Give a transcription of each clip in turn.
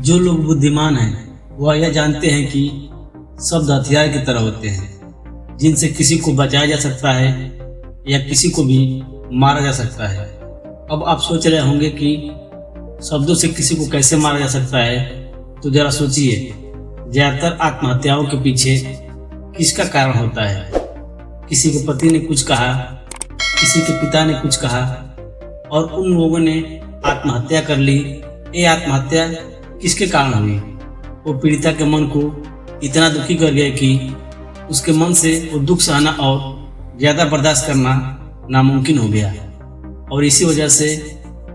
जो लोग बुद्धिमान हैं वह यह जानते हैं कि शब्द हथियार की तरह होते हैं जिनसे किसी को बचाया जा सकता है या किसी को भी मारा जा सकता है। अब आप सोच रहे होंगे कि शब्दों से किसी को कैसे मारा जा सकता है, तो जरा सोचिए, ज्यादातर आत्महत्याओं के पीछे किसका कारण होता है? किसी के पति ने कुछ कहा, किसी के पिता ने कुछ कहा और उन लोगों ने आत्महत्या कर ली। ये आत्महत्या किसके कारण हुई? वो पीड़िता के मन को इतना दुखी कर गए कि उसके मन से वो दुख सहना और ज़्यादा बर्दाश्त करना नामुमकिन हो गया और इसी वजह से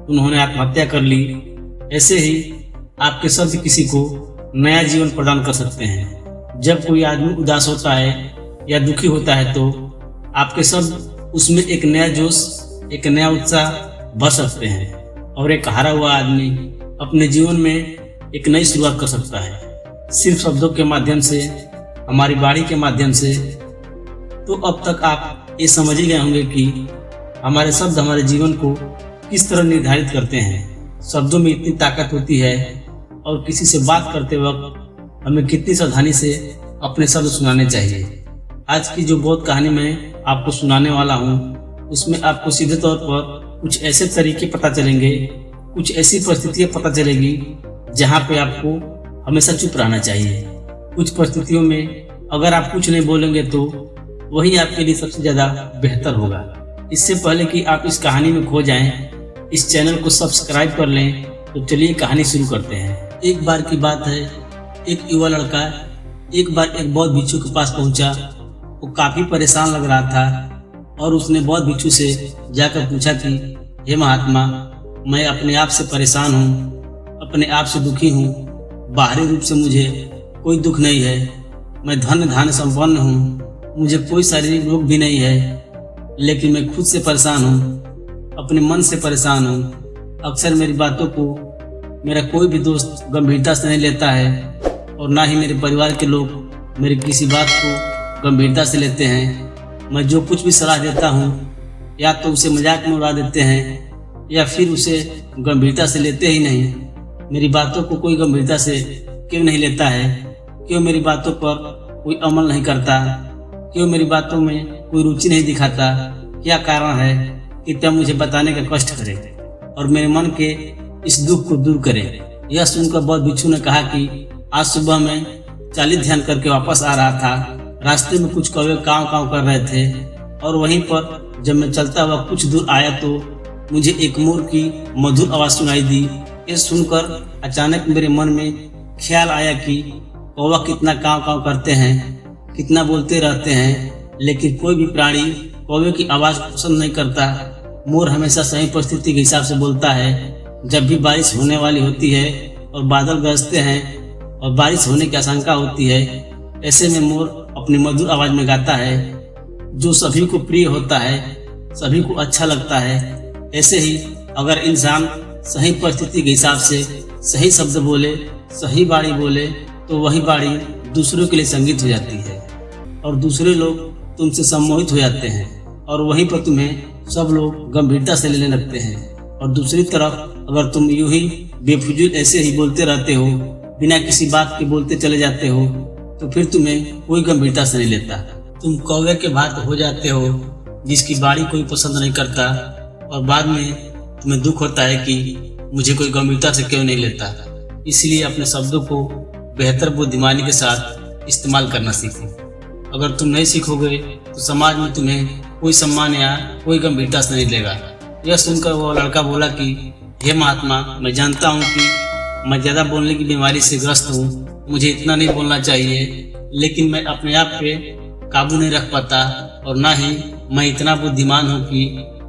उन्होंने आत्महत्या कर ली। ऐसे ही आपके शब्द किसी को नया जीवन प्रदान कर सकते हैं। जब कोई आदमी उदास होता है या दुखी होता है तो आपके शब्द उसमें एक नया जोश, एक नया उत्साह भर सकते हैं और एक हारा हुआ आदमी अपने जीवन में एक नई शुरुआत कर सकता है, सिर्फ शब्दों के माध्यम से, हमारी वाणी के माध्यम से। तो अब तक आप ये समझ ही गए होंगे कि हमारे शब्द हमारे जीवन को किस तरह निर्धारित करते हैं। शब्दों में इतनी ताकत होती है और किसी से बात करते वक्त हमें कितनी सावधानी से अपने शब्द सुनाने चाहिए। आज की जो बहुत कहानी मैं आपको सुनाने वाला हूँ उसमें आपको सीधे तौर पर कुछ ऐसे तरीके पता चलेंगे, कुछ ऐसी परिस्थितियाँ पता चलेगी जहाँ पे आपको हमेशा चुप रहना चाहिए। कुछ परिस्थितियों में अगर आप कुछ नहीं बोलेंगे तो वही आपके लिए सबसे ज़्यादा बेहतर होगा। इससे पहले कि आप इस कहानी में खो जाएं, इस चैनल को सब्सक्राइब कर लें। तो चलिए कहानी शुरू करते हैं। एक बार की बात है, एक युवा लड़का एक बार एक बौद्ध भिक्षु के पास पहुंचा। वो काफ़ी परेशान लग रहा था और उसने बौद्ध भिक्षु से जाकर पूछा कि हे महात्मा, मैं अपने आप से परेशान हूँ, अपने आप से दुखी हूँ। बाहरी रूप से मुझे कोई दुख नहीं है, मैं धन धान्य संपन्न हूँ, मुझे कोई शारीरिक रोग भी नहीं है, लेकिन मैं खुद से परेशान हूँ, अपने मन से परेशान हूँ। अक्सर मेरी बातों को मेरा कोई भी दोस्त गंभीरता से नहीं लेता है और ना ही मेरे परिवार के लोग मेरी किसी बात को गंभीरता से लेते हैं। मैं जो कुछ भी सलाह देता हूँ या तो उसे मजाक में उड़ा देते हैं या फिर उसे गंभीरता से लेते ही नहीं। मेरी बातों को कोई गंभीरता से क्यों नहीं लेता है? क्यों मेरी बातों पर कोई अमल नहीं करता? क्यों मेरी बातों में कोई रुचि नहीं दिखाता? क्या कारण है? कृपया मुझे बताने का कष्ट करे और मेरे मन के इस दुख को दूर करे। यह सुनकर बौद्ध भिक्षु ने कहा कि आज सुबह मैं 40 ध्यान करके वापस आ रहा था। रास्ते में कुछ कौवे काँव काँव कर रहे थे और वहीं पर जब मैं चलता हुआ कुछ दूर आया तो मुझे एक मोर की मधुर आवाज़ सुनाई दी। ये सुनकर अचानक मेरे मन में ख्याल आया कि कौवा कितना काँव काँव करते हैं, कितना बोलते रहते हैं, लेकिन कोई भी प्राणी कौवे की आवाज़ पसंद नहीं करता। मोर हमेशा सही परिस्थिति के हिसाब से बोलता है। जब भी बारिश होने वाली होती है और बादल गरजते हैं और बारिश होने की आशंका होती है, ऐसे में मोर अपनी मधुर आवाज़ में गाता है जो सभी को प्रिय होता है, सभी को अच्छा लगता है। ऐसे ही अगर इंसान सही परिस्थिति के हिसाब से सही शब्द बोले, सही वाणी बोले, तो वही वाणी दूसरों के लिए संगीत हो जाती है और दूसरे लोग तुमसे सम्मोहित हो जाते हैं और वहीं पर तुम्हें सब लोग गंभीरता से लेने लगते हैं। और दूसरी तरफ अगर तुम यूं ही बेफिजूल ऐसे ही बोलते रहते हो, बिना किसी बात के बोलते चले जाते हो, तो फिर तुम्हें कोई गंभीरता से नहीं लेता। तुम कौवे के भांति हो जाते हो जिसकी वाणी कोई पसंद नहीं करता और बाद में तुम्हें दुख होता है कि मुझे कोई गंभीरता से क्यों नहीं लेता। इसलिए अपने शब्दों को बेहतर बुद्धिमानी के साथ इस्तेमाल करना सीखो। अगर तुम नहीं सीखोगे तो समाज में तुम्हें कोई सम्मान या कोई गंभीरता से नहीं लेगा। यह सुनकर वो लड़का बोला कि हे महात्मा, मैं जानता हूँ कि मैं ज़्यादा बोलने की बीमारी से ग्रस्त हूँ, मुझे इतना नहीं बोलना चाहिए, लेकिन मैं अपने आप पे काबू नहीं रख पाता और ना ही मैं इतना बुद्धिमान हूँ कि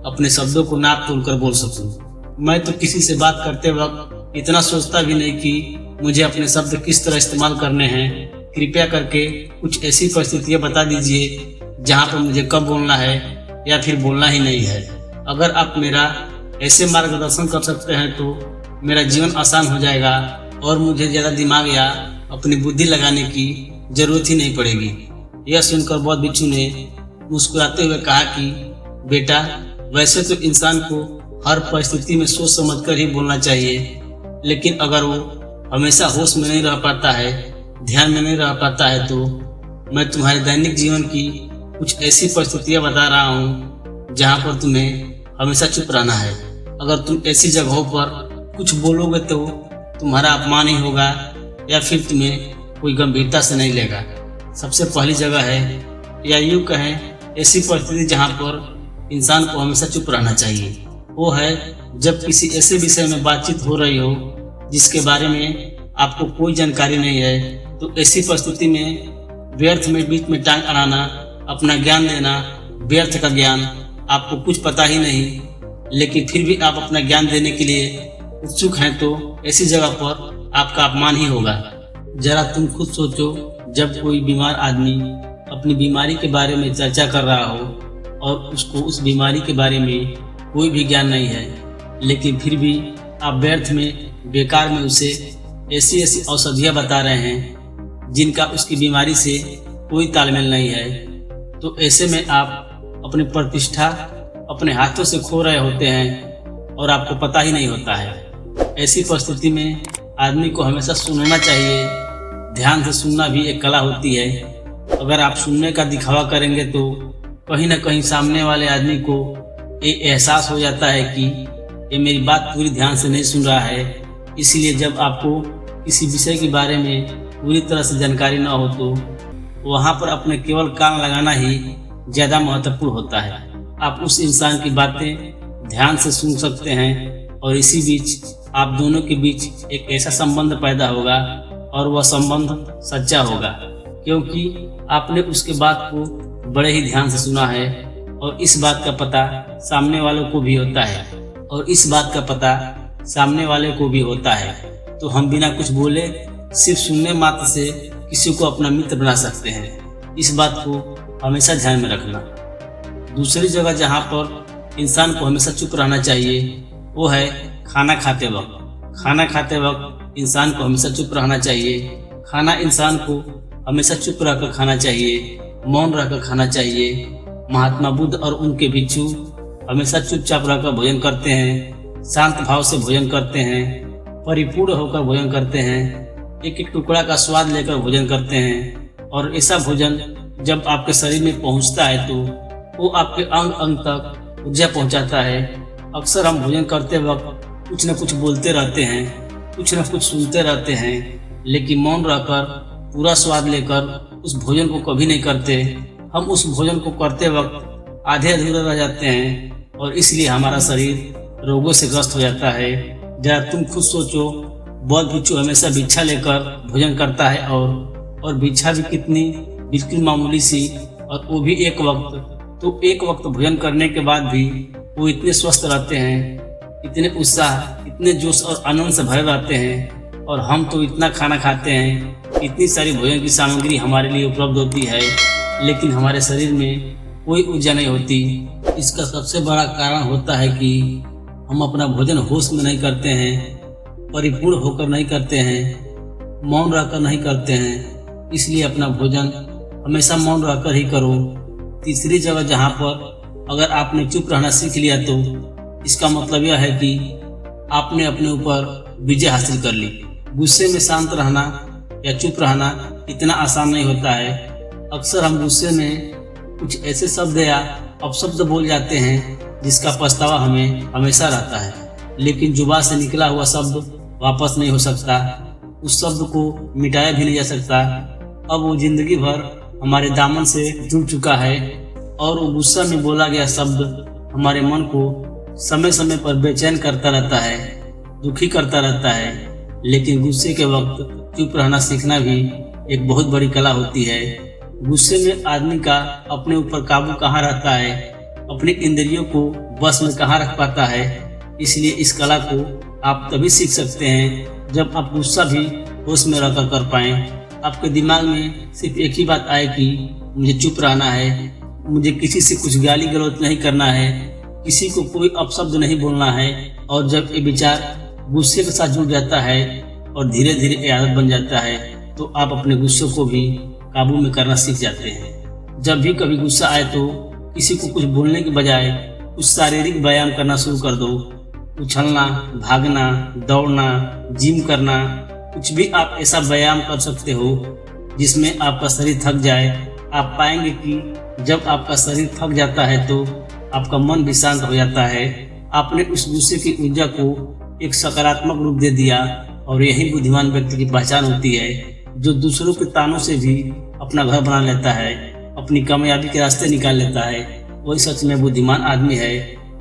अपने शब्दों को नाप तोल कर बोल सकूं। मैं तो किसी से बात करते वक्त इतना सोचता भी नहीं कि मुझे अपने शब्द किस तरह इस्तेमाल करने हैं। कृपया करके कुछ ऐसी परिस्थितियां बता दीजिए जहां पर मुझे कब बोलना है या फिर बोलना ही नहीं है। अगर आप मेरा ऐसे मार्गदर्शन कर सकते हैं तो मेरा जीवन आसान हो जाएगा और मुझे ज़्यादा दिमाग या अपनी बुद्धि लगाने की जरूरत ही नहीं पड़ेगी। यह सुनकर बौद्ध भिक्षु ने मुस्कुराते हुए कहा कि बेटा, वैसे तो इंसान को हर परिस्थिति में सोच समझकर ही बोलना चाहिए, लेकिन अगर वो हमेशा होश में नहीं रह पाता है, ध्यान में नहीं रह पाता है, तो मैं तुम्हारे दैनिक जीवन की कुछ ऐसी परिस्थितियां बता रहा हूँ जहाँ पर तुम्हें हमेशा चुप रहना है। अगर तुम ऐसी जगहों पर कुछ बोलोगे तो तुम्हारा अपमान ही होगा या फिर तुम्हें कोई गंभीरता से नहीं लेगा। सबसे पहली जगह है, या यूँ कहें ऐसी परिस्थिति जहाँ पर इंसान को हमेशा चुप रहना चाहिए, वो है जब किसी ऐसे विषय में बातचीत हो रही हो जिसके बारे में आपको कोई जानकारी नहीं है। तो ऐसी परिस्थिति में व्यर्थ में बीच में टांग अड़ाना, अपना ज्ञान देना, व्यर्थ का ज्ञान, आपको कुछ पता ही नहीं लेकिन फिर भी आप अपना ज्ञान देने के लिए उत्सुक हैं, तो ऐसी जगह पर आपका अपमान ही होगा। जरा तुम खुद सोचो, जब कोई बीमार आदमी अपनी बीमारी के बारे में चर्चा कर रहा हो और उसको उस बीमारी के बारे में कोई भी ज्ञान नहीं है, लेकिन फिर भी आप व्यर्थ में बेकार में उसे ऐसी ऐसी औषधियाँ बता रहे हैं जिनका उसकी बीमारी से कोई तालमेल नहीं है, तो ऐसे में आप अपनी प्रतिष्ठा अपने हाथों से खो रहे होते हैं और आपको पता ही नहीं होता है। ऐसी परिस्थिति में आदमी को हमेशा सुनना चाहिए। ध्यान से सुनना भी एक कला होती है। अगर आप सुनने का दिखावा करेंगे तो कहीं ना कहीं सामने वाले आदमी को ये एहसास हो जाता है कि ये मेरी बात पूरी ध्यान से नहीं सुन रहा है। इसलिए जब आपको किसी विषय के बारे में पूरी तरह से जानकारी न हो तो वहाँ पर अपने केवल कान लगाना ही ज़्यादा महत्वपूर्ण होता है। आप उस इंसान की बातें ध्यान से सुन सकते हैं और इसी बीच आप दोनों के बीच एक ऐसा संबंध पैदा होगा और वह संबंध सच्चा होगा, क्योंकि आपने उसके बात को बड़े ही ध्यान से सुना है और इस बात का पता सामने वालों को भी होता है तो हम बिना कुछ बोले सिर्फ सुनने मात्र से किसी को अपना मित्र बना सकते हैं। इस बात को हमेशा ध्यान में रखना। दूसरी जगह जहाँ पर इंसान को हमेशा चुप रहना चाहिए वो है खाना खाते वक्त। खाना खाते वक्त इंसान को हमेशा चुप रहना चाहिए। खाना इंसान को हमेशा चुप रहकर खाना चाहिए, मौन रहकर खाना चाहिए। महात्मा बुद्ध और उनके भिक्षु हमेशा चुपचाप रहकर भोजन करते हैं, शांत भाव से भोजन करते हैं, परिपूर्ण होकर भोजन करते हैं, एक एक टुकड़ा का स्वाद लेकर भोजन करते हैं। और ऐसा भोजन जब आपके शरीर में पहुंचता है तो वो आपके अंग अंग तक ऊर्जा पहुंचाता है। अक्सर हम भोजन करते वक्त कुछ न कुछ बोलते रहते हैं, कुछ न कुछ सुनते रहते हैं, लेकिन मौन रहकर पूरा स्वाद लेकर उस भोजन को कभी नहीं करते। हम उस भोजन को करते वक्त आधे अधूरे रह जाते हैं और इसलिए हमारा शरीर रोगों से ग्रस्त हो जाता है। जरा तुम खुद सोचो, बौद्ध भिक्षु हमेशा भिक्षा लेकर भोजन करता है और भिक्षा भी कितनी बिल्कुल मामूली सी, और वो भी एक वक्त। तो एक वक्त भोजन करने के बाद भी वो इतने स्वस्थ रहते हैं, इतने उत्साह, इतने जोश और आनंद से भरे रहते हैं। और हम तो इतना खाना खाते हैं, इतनी सारी भोजन की सामग्री हमारे लिए उपलब्ध होती है, लेकिन हमारे शरीर में कोई ऊर्जा नहीं होती। इसका सबसे बड़ा कारण होता है कि हम अपना भोजन होश में नहीं करते हैं, परिपूर्ण होकर नहीं करते हैं, मौन रहकर नहीं करते हैं। इसलिए अपना भोजन हमेशा मौन रहकर ही करो। तीसरी जगह जहाँ पर अगर आपने चुप रहना सीख लिया तो इसका मतलब यह है कि आपने अपने ऊपर विजय हासिल कर ली। गुस्से में शांत रहना या चुप रहना इतना आसान नहीं होता है। अक्सर हम गुस्से में कुछ ऐसे शब्द या अपशब्द बोल जाते हैं जिसका पछतावा हमें हमेशा रहता है, लेकिन जुबान से निकला हुआ शब्द वापस नहीं हो सकता। उस शब्द को मिटाया भी नहीं जा सकता। अब वो जिंदगी भर हमारे दामन से जुड़ चुका है और वो गुस्सा में बोला गया शब्द हमारे मन को समय समय पर बेचैन करता रहता है, दुखी करता रहता है। लेकिन गुस्से के वक्त चुप रहना सीखना भी एक बहुत बड़ी कला होती है। गुस्से में आदमी का अपने ऊपर काबू कहाँ रहता है, अपनी इंद्रियों को बस में कहाँ रख पाता है। इसलिए इस कला को आप तभी सीख सकते हैं जब आप गुस्सा भी होश में रहकर कर पाएं। आपके दिमाग में सिर्फ एक ही बात आए कि मुझे चुप रहना है, मुझे किसी से कुछ गाली गलौज नहीं करना है, किसी को कोई अपशब्द नहीं बोलना है। और जब ये विचार गुस्से के साथ जुड़ जाता है और धीरे धीरे ये आदत बन जाता है तो आप अपने गुस्से को भी काबू में करना सीख जाते हैं। जब भी कभी गुस्सा आए तो किसी को कुछ बोलने के बजाय कुछ शारीरिक व्यायाम करना शुरू कर दो। उछलना, भागना, दौड़ना, जिम करना, कुछ भी आप ऐसा व्यायाम कर सकते हो जिसमें आपका शरीर थक जाए। आप पाएंगे कि जब आपका शरीर थक जाता है तो आपका मन भी शांत हो जाता है। आपने उस गुस्से की ऊर्जा को एक सकारात्मक रूप दे दिया और यही बुद्धिमान व्यक्ति की पहचान होती है, जो दूसरों के तानों से भी अपना घर बना लेता है, अपनी कामयाबी के रास्ते निकाल लेता है। वही सच में बुद्धिमान आदमी है।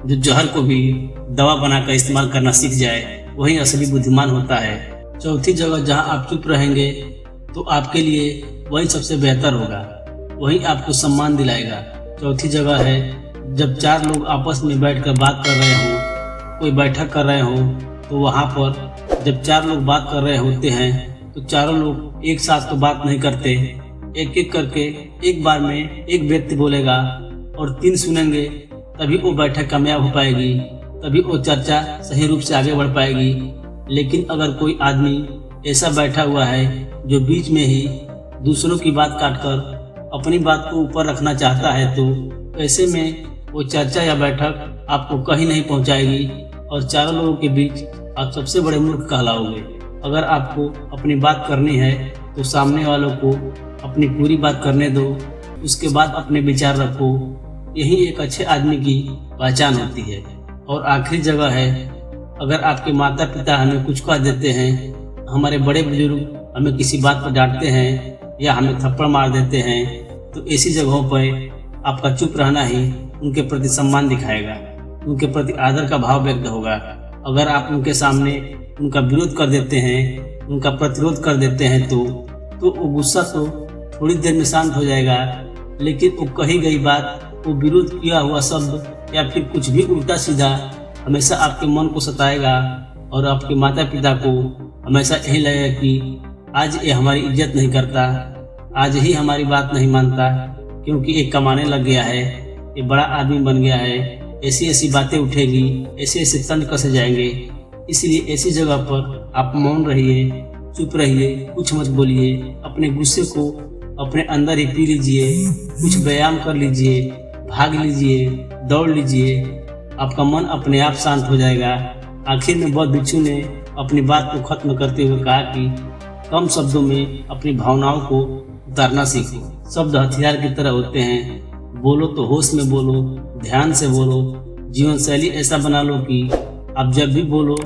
जो जहर को भी दवा बनाकर इस्तेमाल करना सीख जाए, वही असली बुद्धिमान होता है। चौथी जगह जहां आप चुप रहेंगे तो आपके लिए वही सबसे बेहतर होगा, वही आपको सम्मान दिलाएगा। चौथी जगह है जब चार लोग आपस में बैठकर बात कर रहे हो, कोई बैठक कर रहे हो, तो वहाँ पर जब चार लोग बात कर रहे होते हैं तो चारों लोग एक साथ तो बात नहीं करते। एक एक करके एक बार में एक व्यक्ति बोलेगा और तीन सुनेंगे, तभी वो बैठक कामयाब हो पाएगी, तभी वो चर्चा सही रूप से आगे बढ़ पाएगी। लेकिन अगर कोई आदमी ऐसा बैठा हुआ है जो बीच में ही दूसरों की बात काटकर अपनी बात को ऊपर रखना चाहता है, तो ऐसे में वो चर्चा या बैठक आपको कहीं नहीं पहुंचाएगी और चारों लोगों के बीच आप सबसे बड़े मूर्ख कहलाओगे। अगर आपको अपनी बात करनी है तो सामने वालों को अपनी पूरी बात करने दो, उसके बाद अपने विचार रखो। यही एक अच्छे आदमी की पहचान होती है। और आखिरी जगह है, अगर आपके माता पिता हमें कुछ कह देते हैं, हमारे बड़े बुजुर्ग हमें किसी बात पर डांटते हैं या हमें थप्पड़ मार देते हैं, तो ऐसी जगहों पर आपका चुप रहना ही उनके प्रति सम्मान दिखाएगा, उनके प्रति आदर का भाव व्यक्त होगा। अगर आप उनके सामने उनका विरोध कर देते हैं, उनका प्रतिरोध कर देते हैं, तो वो गुस्सा तो थोड़ी देर में शांत हो जाएगा, लेकिन वो कही गई बात, वो विरोध किया हुआ शब्द या फिर कुछ भी उल्टा सीधा हमेशा आपके मन को सताएगा और आपके माता पिता को हमेशा यही लगेगा कि आज ये हमारी इज्जत नहीं करता, आज ही हमारी बात नहीं मानता, क्योंकि ये कमाने लग गया है, ये बड़ा आदमी बन गया है। ऐसी ऐसी बातें उठेगी, ऐसे ऐसे तंज कसे जाएंगे। इसलिए ऐसी जगह पर आप मौन रहिए, चुप रहिए, कुछ मत बोलिए। अपने गुस्से को अपने अंदर ही पी लीजिए, कुछ व्यायाम कर लीजिए, भाग लीजिए, दौड़ लीजिए, आपका मन अपने आप शांत हो जाएगा। आखिर में बौद्ध भिक्षु ने अपनी बात को खत्म करते हुए कहा कि कम शब्दों में अपनी भावनाओं को उतारना सीखो। शब्द हथियार की तरह होते हैं। बोलो तो होश में बोलो, ध्यान से बोलो। जीवन शैली ऐसा बना लो कि आप जब भी बोलो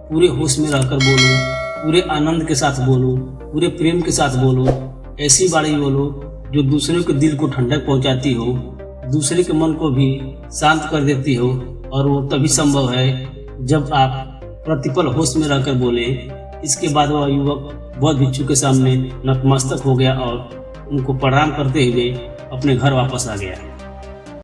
पूरे होश में रहकर बोलो, पूरे आनंद के साथ बोलो, पूरे प्रेम के साथ बोलो। ऐसी बाणी बोलो जो दूसरों के दिल को ठंडक पहुंचाती हो, दूसरे के मन को भी शांत कर देती हो। और वो तभी संभव है जब आप प्रतिपल होश में रहकर बोले। इसके बाद वह युवक बौद्ध भिक्षु के सामने नतमस्तक हो गया और उनको प्रणाम करते हुए अपने घर वापस आ गया।